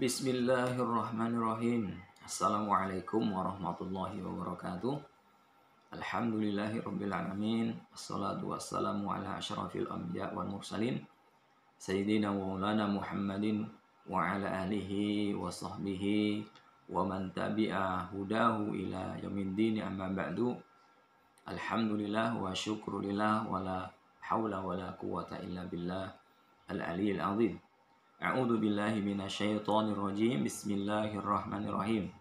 Bismillahirrahmanirrahim. Assalamualaikum warahmatullahi wabarakatuh. Alhamdulillahirabbil alamin. Wassalatu wassalamu ala asyrafil anbiya wal mursalin sayyidina wa maulana Muhammadin wa ala alihi wa sahbihi wa man tabi'a hudahu ila yaumiddin, amma ba'du. Alhamdulillah wa syukrulillah wa la haula wa la quwata illa billah al-aliyyil azim. A'udzu billahi minasyaitonir rajim. Bismillahirrahmanirrahim.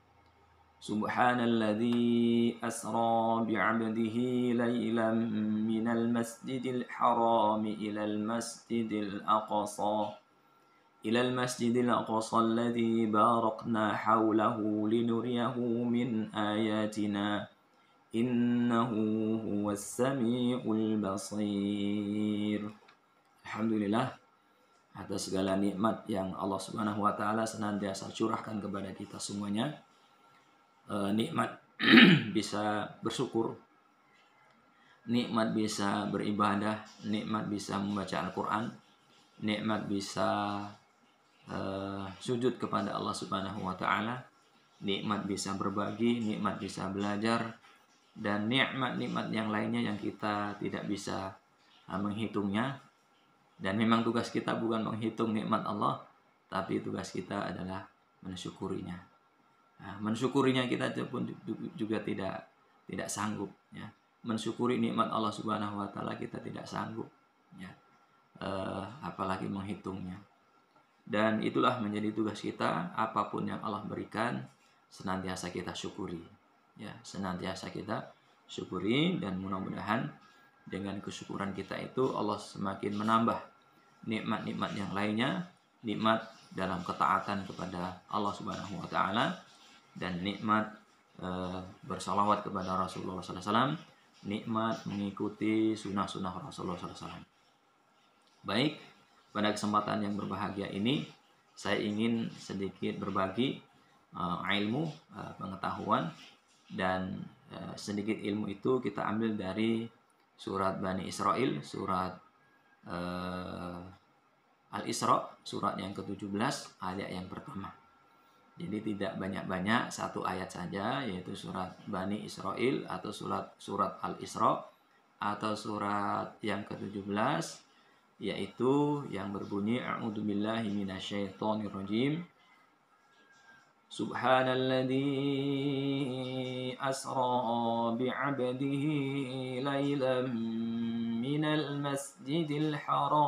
Subhanalladzi asra bi'abdihi lailan minal masjidil haram ilal masjidil aqsa alladzi barakna hawlahu linuriyahu min ayatina innahu huwas samiul basir. Alhamdulillah, atas segala nikmat yang Allah Subhanahu wa taala senantiasa curahkan kepada kita semuanya. Nikmat bisa bersyukur, nikmat bisa beribadah, nikmat bisa membaca Al-Qur'an, nikmat bisa sujud kepada Allah Subhanahu wa taala, nikmat bisa berbagi, nikmat bisa belajar, dan nikmat-nikmat yang lainnya yang kita tidak bisa menghitungnya. Dan memang tugas kita bukan menghitung nikmat Allah, tapi tugas kita adalah mensyukurinya. Nah, mensyukurinya kita pun juga tidak sanggup. Ya. Mensyukuri nikmat Allah Subhanahu wa taala kita tidak sanggup. Ya. Apalagi menghitungnya. Dan itulah menjadi tugas kita, apapun yang Allah berikan senantiasa kita syukuri. Ya, senantiasa kita syukuri, dan mudah-mudahan dengan kesyukuran kita itu Allah semakin menambah nikmat-nikmat yang lainnya, nikmat dalam ketaatan kepada Allah Subhanahu wa taala, dan nikmat bersalawat kepada Rasulullah SAW, nikmat mengikuti sunnah-sunnah Rasulullah SAW. Baik, pada kesempatan yang berbahagia ini saya ingin sedikit berbagi ilmu, pengetahuan, dan sedikit ilmu itu kita ambil dari surat Bani Israel, surat Al-Isra, surat yang ke-17, ayat yang pertama. Jadi tidak banyak-banyak, satu ayat saja, yaitu surat Bani Israel atau surat Al-Isra, atau surat yang ke-17, yaitu yang berbunyi A'udzubillahi minasyaitonirrajim. Subhanalladzi asra bi'abdihi lailan minal masjidil haram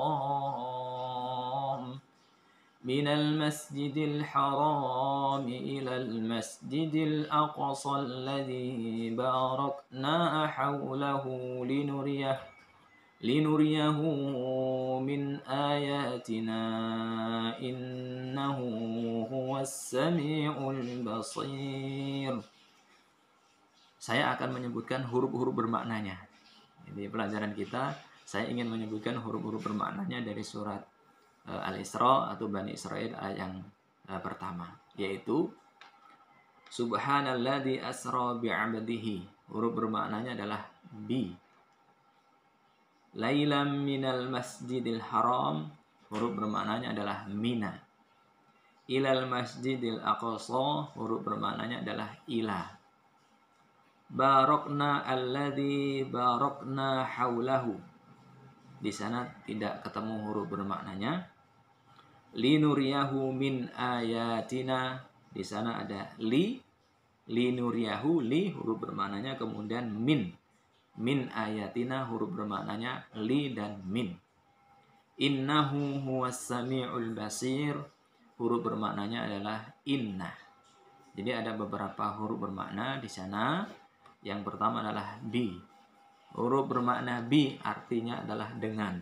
ilal masjidil aqsa alladzi barakna hawlahu linuriyahu min ayatina innahu huwas samiul basir. Saya akan menyebutkan huruf-huruf bermaknanya. Jadi pelajaran kita, saya ingin menyebutkan huruf-huruf bermaknanya dari surat Al-Isra atau Bani Israel ayat yang pertama, yaitu Subhanalladzi asra bi'abdihi. Huruf bermaknanya adalah bi. Lailam minal masjidil haram, huruf bermaknanya adalah mina. Ilal masjidil aqsa, huruf bermaknanya adalah ila. Barakna alladzi barakna haulahu. Di sana tidak ketemu huruf bermaknanya. Linuriyahu min ayatina, di sana ada li. Linuriyahu, li huruf bermaknanya, kemudian min ayatina, huruf bermaknanya li dan min. Innahu huwas samiul basir, huruf bermaknanya adalah inna. Jadi ada beberapa huruf bermakna di sana. Yang pertama adalah bi. Huruf bermakna bi artinya adalah dengan.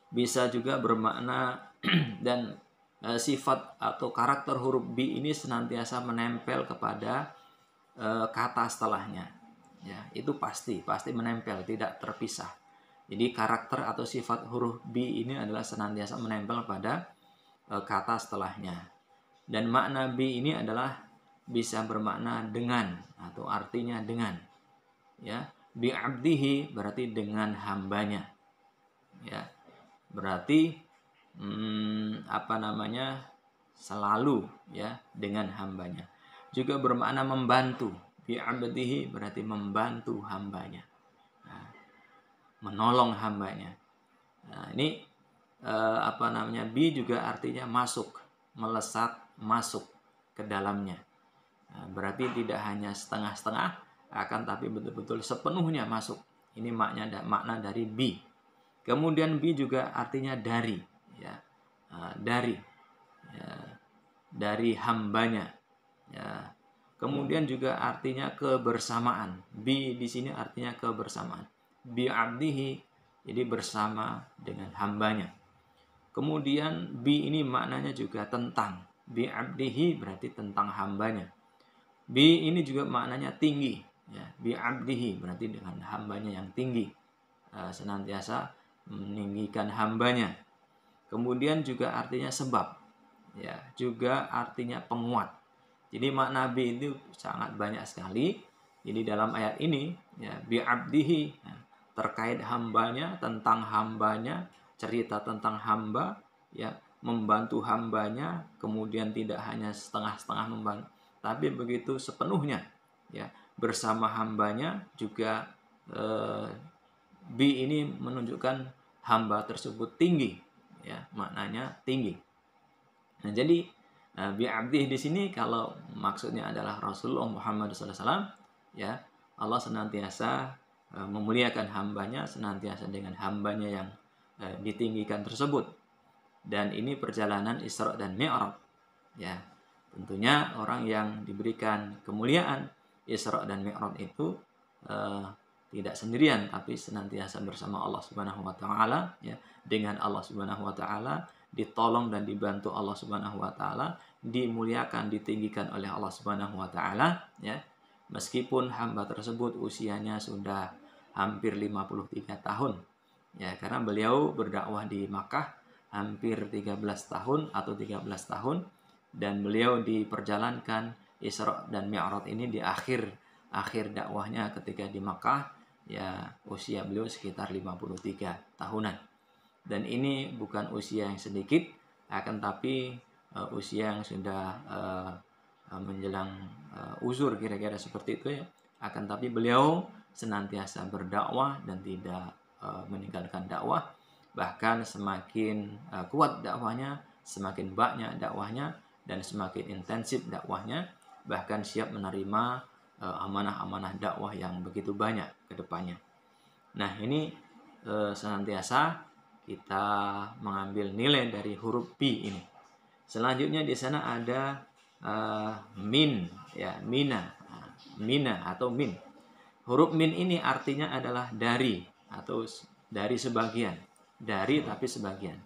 Bisa juga bermakna dan sifat atau karakter huruf bi ini senantiasa menempel kepada kata setelahnya. Ya, itu pasti menempel, tidak terpisah. Jadi karakter atau sifat huruf bi ini adalah senantiasa menempel pada kata setelahnya. Dan makna bi ini adalah bisa bermakna dengan atau artinya dengan. Ya, bi abdihi berarti dengan hambanya. Ya, berarti selalu ya dengan hambanya. Juga bermakna membantu. Bi'abdihi berarti membantu hambanya. Nah, menolong hambanya. Nah, ini bi juga artinya masuk, melesat masuk ke dalamnya. Nah, berarti tidak hanya setengah-setengah, akan tapi betul-betul sepenuhnya masuk. Ini makna dari bi. Kemudian bi juga artinya dari, ya, dari hambanya, ya. Kemudian juga artinya kebersamaan. Bi di sini artinya kebersamaan. Bi abdihi, jadi bersama dengan hambanya. Kemudian bi ini maknanya juga tentang. Bi abdihi berarti tentang hambanya. Bi ini juga maknanya tinggi. Ya, bi abdihi berarti dengan hambanya yang tinggi. Senantiasa meninggikan hambanya. Kemudian juga artinya sebab. Ya, juga artinya penguat. Jadi makna bi itu sangat banyak sekali. Jadi dalam ayat ini ya bi abdihi, ya, terkait hambanya, tentang hambanya, cerita tentang hamba, ya, membantu hambanya, kemudian tidak hanya setengah-setengah membantu, tapi begitu sepenuhnya, ya, bersama hambanya. Juga bi ini menunjukkan hamba tersebut tinggi, ya, maknanya tinggi. Nah, jadi bi abdih di sini kalau maksudnya adalah Rasulullah Muhammad SAW, ya, Allah senantiasa memuliakan hambanya, senantiasa dengan hambanya yang ditinggikan tersebut. Dan ini perjalanan Isra dan Mi'raj, ya. Tentunya orang yang diberikan kemuliaan Isra dan Mi'raj itu tidak sendirian, tapi senantiasa bersama Allah Subhanahu wa taala, ya, dengan Allah Subhanahu wa taala, ditolong dan dibantu Allah Subhanahu wa taala, dimuliakan, ditinggikan oleh Allah Subhanahu wa taala, ya. Meskipun hamba tersebut usianya sudah hampir 53 tahun. Ya, karena beliau berdakwah di Makkah hampir 13 tahun atau 13 tahun, dan beliau diperjalankan Isra dan Mi'raj ini di akhir dakwahnya ketika di Makkah, ya, usia beliau sekitar 53 tahunan. Dan ini bukan usia yang sedikit, akan tapi usia yang sudah menjelang uzur, kira-kira seperti itu, ya. Akan tapi beliau senantiasa berdakwah dan tidak meninggalkan dakwah. Bahkan semakin kuat dakwahnya, semakin banyak dakwahnya, dan semakin intensif dakwahnya, bahkan siap menerima amanah-amanah dakwah yang begitu banyak ke depannya. Nah, ini senantiasa kita mengambil nilai dari huruf bi ini. Selanjutnya di sana ada min, ya, mina atau min. Huruf min ini artinya adalah dari atau dari sebagian, dari tapi sebagian,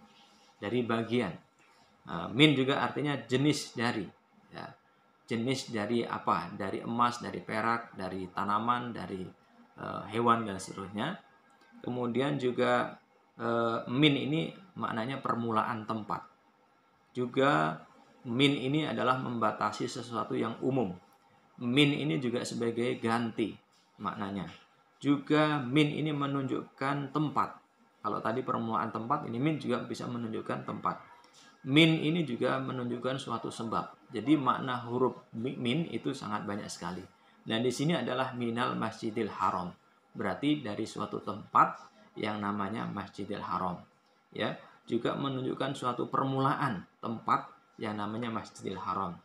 dari bagian. Min juga artinya jenis dari, ya. Jenis dari apa? Dari emas, dari perak, dari tanaman, dari hewan dan seterusnya. Kemudian juga min ini maknanya permulaan tempat. Juga min ini adalah membatasi sesuatu yang umum. Min ini juga sebagai ganti maknanya. Juga min ini menunjukkan tempat. Kalau tadi permulaan tempat, ini min juga bisa menunjukkan tempat. Min ini juga menunjukkan suatu sebab. Jadi makna huruf min itu sangat banyak sekali. Dan di sini adalah minal masjidil haram. Berarti dari suatu tempat yang namanya Masjidil Haram. Ya, juga menunjukkan suatu permulaan tempat yang namanya Masjidil Haram.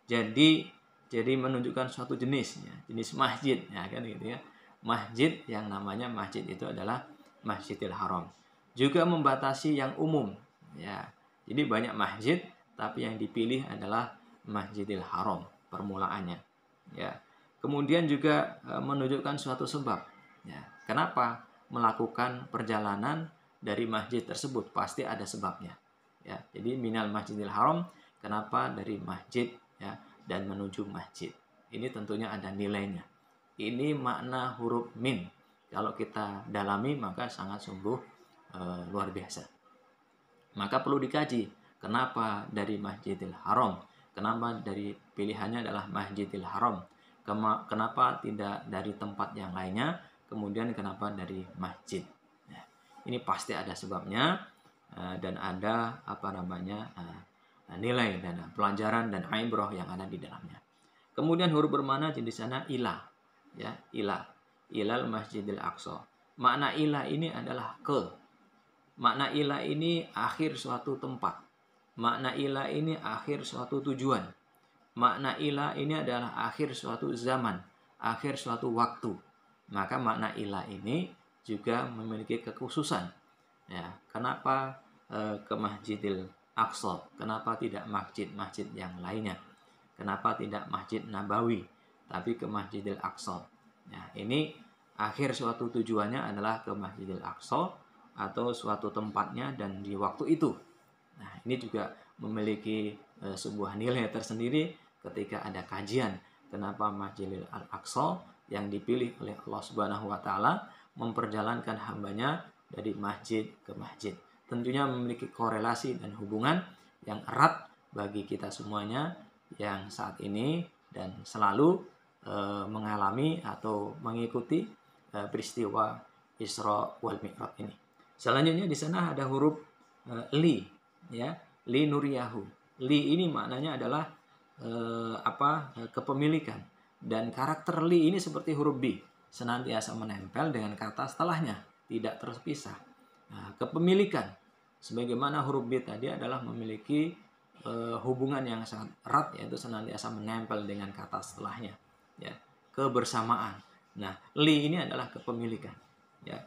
Jadi menunjukkan suatu jenis, ya, jenis masjid, ya, kan gitu, ya. Masjid yang namanya masjid itu adalah Masjidil Haram. Juga membatasi yang umum, ya. Jadi banyak masjid, tapi yang dipilih adalah Masjidil Haram permulaannya, ya. Kemudian juga menunjukkan suatu sebab, ya. Kenapa melakukan perjalanan dari masjid tersebut? Pasti ada sebabnya, ya. Jadi minal Masjidil Haram, kenapa dari masjid, ya, dan menuju masjid. Ini tentunya ada nilainya. Ini makna huruf min. Kalau kita dalami maka sangat sungguh luar biasa. Maka perlu dikaji, kenapa dari Masjidil Haram? Kenapa dari pilihannya adalah Masjidil Haram? Kenapa tidak dari tempat yang lainnya? Kemudian kenapa dari masjid? Nah, ini pasti ada sebabnya, dan ada nilai dan pelajaran dan ibrah yang ada di dalamnya. Kemudian huruf bermakna di sana ila, ya, ila, ilal Masjidil Aqsa. Makna ila ini adalah ke. Makna ila ini akhir suatu tempat. Makna ila ini akhir suatu tujuan. Makna ila ini adalah akhir suatu zaman, akhir suatu waktu. Maka makna ila ini juga memiliki kekhususan. Ya, kenapa ke Masjidil Aqsa? Kenapa tidak masjid-masjid yang lainnya? Kenapa tidak Masjid Nabawi, tapi ke Masjidil Aqsa? Nah, ini akhir suatu tujuannya adalah ke Masjidil Aqsa atau suatu tempatnya dan di waktu itu. Nah, ini juga memiliki sebuah nilai tersendiri ketika ada kajian kenapa Masjidil Aqsa yang dipilih oleh Allah Subhanahu wa taala memperjalankan hambanya dari masjid ke masjid. Tentunya memiliki korelasi dan hubungan yang erat bagi kita semuanya yang saat ini dan selalu mengalami atau mengikuti peristiwa Isra wal Mi'raj ini. Selanjutnya di sana ada huruf li, ya, li nuriyahu. Li ini maknanya adalah kepemilikan, dan karakter li ini seperti huruf bi, senantiasa menempel dengan kata setelahnya, tidak terpisah. Nah, kepemilikan sebagaimana huruf bi tadi adalah memiliki hubungan yang sangat erat, yaitu senantiasa menempel dengan kata setelahnya, ya, kebersamaan. Nah, li ini adalah kepemilikan, ya.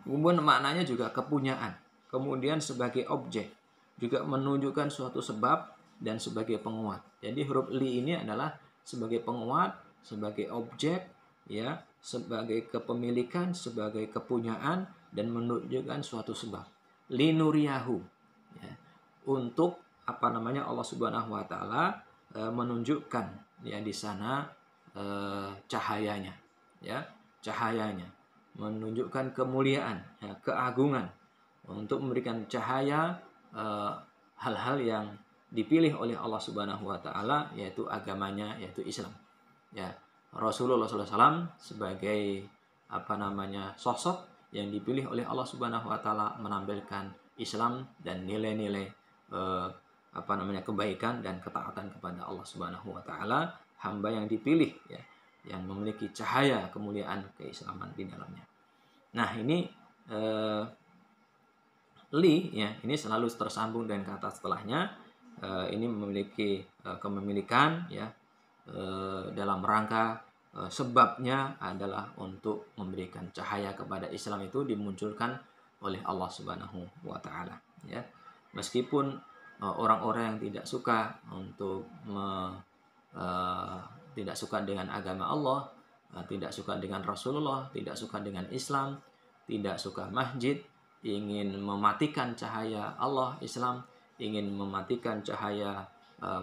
Kemudian maknanya juga kepunyaan. Kemudian sebagai objek juga menunjukkan suatu sebab dan sebagai penguat. Jadi huruf li ini adalah sebagai penguat, sebagai objek, ya, sebagai kepemilikan, sebagai kepunyaan, dan menunjukkan suatu sebab. Li nuriyahu, ya, untuk Allah Subhanahu wa taala menunjukkan, ya, di sana cahayanya, ya, cahayanya menunjukkan kemuliaan, ya, keagungan, untuk memberikan cahaya hal-hal yang dipilih oleh Allah Subhanahu wa taala, yaitu agamanya, yaitu Islam, ya. Rasulullah SAW sebagai sosok yang dipilih oleh Allah Subhanahu wa taala menampilkan Islam dan nilai-nilai kebaikan dan ketaatan kepada Allah Subhanahu wa taala, hamba yang dipilih, ya, yang memiliki cahaya kemuliaan keislaman di dalamnya. Nah, ini li, ya, ini selalu tersambung dengan kata setelahnya. Ini memiliki kepemilikan, ya, dalam rangka sebabnya adalah untuk memberikan cahaya kepada Islam itu dimunculkan oleh Allah Subhanahu wa taala, ya. Meskipun orang-orang yang tidak suka tidak suka dengan agama Allah, tidak suka dengan Rasulullah, tidak suka dengan Islam, tidak suka masjid, ingin mematikan cahaya Allah Islam, ingin mematikan cahaya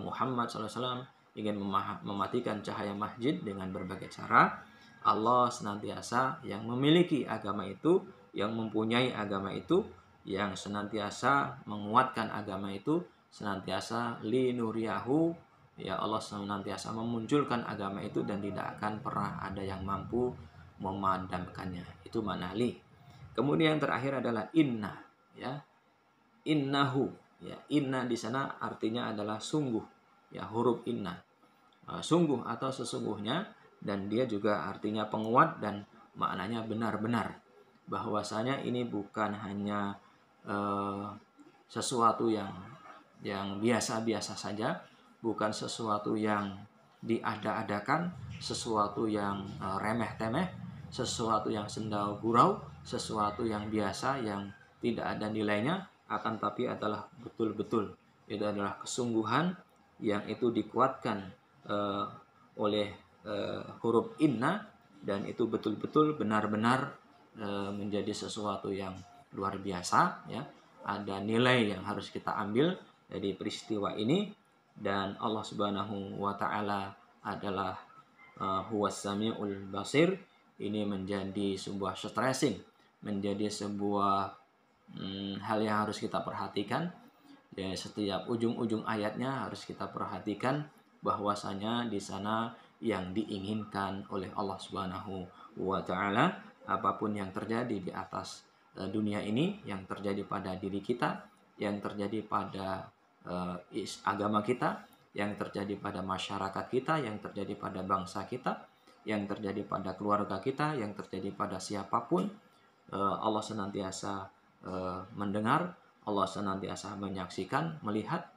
Muhammad SAW, ingin mematikan cahaya masjid dengan berbagai cara. Allah senantiasa yang memiliki agama itu, yang mempunyai agama itu, yang senantiasa menguatkan agama itu, senantiasa li nuriyahu, ya, Allah senantiasa memunculkan agama itu dan tidak akan pernah ada yang mampu memadamkannya. Itu makna li. Kemudian yang terakhir adalah inna, ya, innahu, ya, inna di sana artinya adalah sungguh, ya, huruf inna, sungguh atau sesungguhnya, dan dia juga artinya penguat dan maknanya benar-benar, bahwasanya ini bukan hanya sesuatu yang biasa-biasa saja, bukan sesuatu yang diada-adakan, sesuatu yang remeh-temeh, sesuatu yang senda gurau, sesuatu yang biasa yang tidak ada nilainya, akan tapi adalah betul-betul, itu adalah kesungguhan yang itu dikuatkan oleh huruf inna, dan itu betul-betul benar-benar menjadi sesuatu yang luar biasa, ya. Ada nilai yang harus kita ambil dari peristiwa ini, dan Allah Subhanahu wa taala adalah huwas samiul basir. Ini menjadi sebuah stressing, menjadi sebuah hal yang harus kita perhatikan. Ya, setiap ujung-ujung ayatnya harus kita perhatikan bahwasanya di sana yang diinginkan oleh Allah Subhanahu wa taala, apapun yang terjadi di atas dunia ini, yang terjadi pada diri kita, yang terjadi pada agama kita, yang terjadi pada masyarakat kita, yang terjadi pada bangsa kita, yang terjadi pada keluarga kita, yang terjadi pada siapapun. Allah senantiasa mendengar, Allah senantiasa menyaksikan, melihat,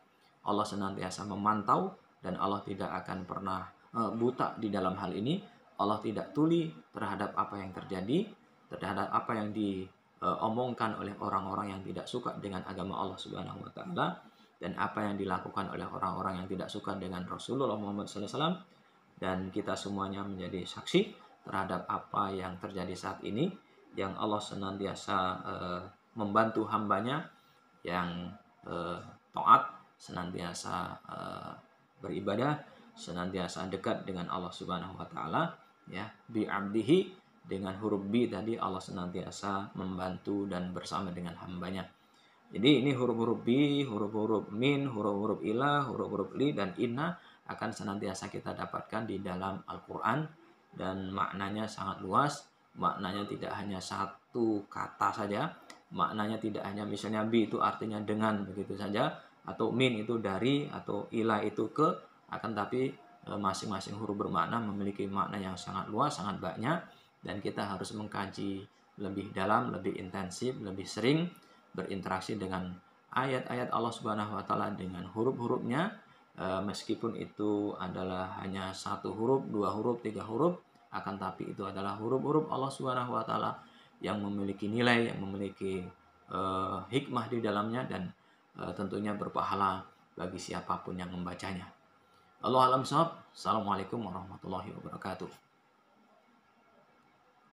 Allah senantiasa memantau, dan Allah tidak akan pernah buta di dalam hal ini. Allah tidak tuli terhadap apa yang terjadi, terhadap apa yang diomongkan oleh orang-orang yang tidak suka dengan agama Allah Subhanahu wa taala, dan apa yang dilakukan oleh orang-orang yang tidak suka dengan Rasulullah Muhammad SAW. Dan kita semuanya menjadi saksi terhadap apa yang terjadi saat ini, yang Allah senantiasa membantu hambanya yang taat, senantiasa beribadah, senantiasa dekat dengan Allah Subhanahu wa taala, ya, bi abdihi, dengan huruf bi tadi, Allah senantiasa membantu dan bersama dengan hambanya. Jadi ini huruf-huruf bi, huruf-huruf min, huruf-huruf ilah, huruf-huruf li, dan inna akan senantiasa kita dapatkan di dalam Al-Quran, dan maknanya sangat luas. Maknanya tidak hanya satu kata saja, maknanya tidak hanya misalnya bi itu artinya dengan begitu saja, atau min itu dari, atau ilah itu ke, akan tapi masing-masing huruf bermakna memiliki makna yang sangat luas, sangat banyak, dan kita harus mengkaji lebih dalam, lebih intensif, lebih sering berinteraksi dengan ayat-ayat Allah Subhanahu wa taala dengan huruf-hurufnya, meskipun itu adalah hanya satu huruf, dua huruf, tiga huruf, akan tapi itu adalah huruf-huruf Allah Subhanahu wa taala yang memiliki nilai, yang memiliki hikmah di dalamnya, dan tentunya berpahala bagi siapapun yang membacanya. Allahu a'lam bishawab. Assalamualaikum warahmatullahi wabarakatuh.